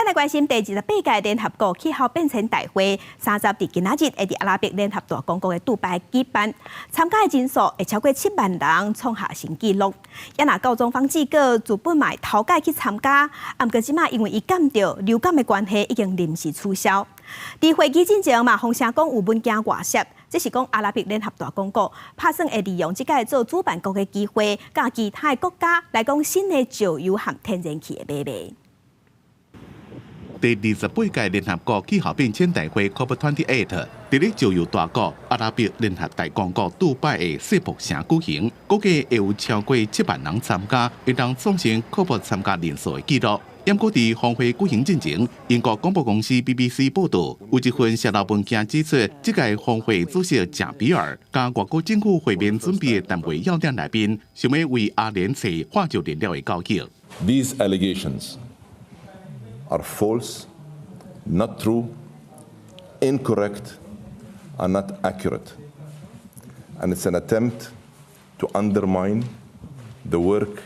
咱来关心第28届联合国气候变迁大会，30日今仔日会伫阿拉伯联合大公国的杜拜举办，参加的人数会超过7万人，创下新纪录。也若高中方志哥自本嘛头届去参加，啊，毋过即马因为伊感到流感的关系，已经临时取消。伫会议进前嘛，风声讲有物件外泄，这是讲阿拉伯联合大公国打算会利用即届做主办国的机会，甲其他的国家来讲新的石油和天然气的买卖。第28届联合国气候变迁大会 COP28 伫咧石油大国阿拉伯联合大公国杜拜的世博城举行，估计会有超过7万人参加，会当创成 COP 参加人数的纪录。因过伫峰会举行进前，英国广播公司 BBC 报道，有一份泄露文件指出，这届峰会主席贾比尔甲外国政府会面准备的单位要点来宾，想要为阿联酋化石燃料的交易。These allegations are false, not true, incorrect, and not accurate. And it's an attempt to undermine the work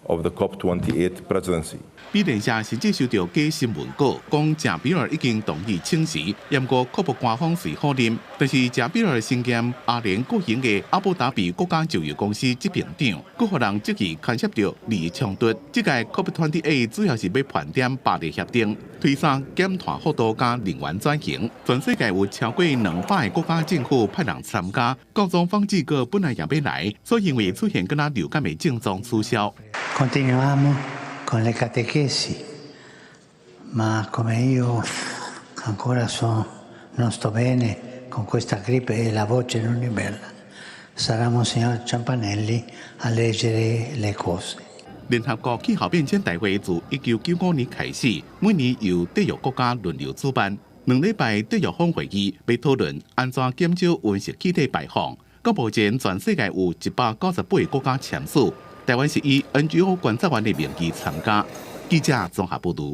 of the COP28 presidency. 比利社甚至收到假新闻稿，讲贾比尔已经同意请辞，不过COP官方是否认。但是贾比尔身兼阿联国营的阿布达比国家石油公司执行长，佫互人质疑牵涉到利益冲突。这届 COP28 主要是要盘点巴黎协定，推升减碳幅度加能源转型。全世界有超过200个国家政府派人参加，高中方志哥本来也要来，所以因为出现跟他流感的症状取消。Con le catechesi, ma come io ancora non sto bene con questa gripe e la voce non è bella, sarà Monsignor Ciampanelli a leggere le cose. 联合国气候变迁大会自1995年开始，每年由缔约国家轮流主办。2礼拜缔约峰会议被讨论安怎减少温室气体排放。到目前，全世界有198个国家签署。台湾是以 NGO 观察员的名义参加。记者综合报道。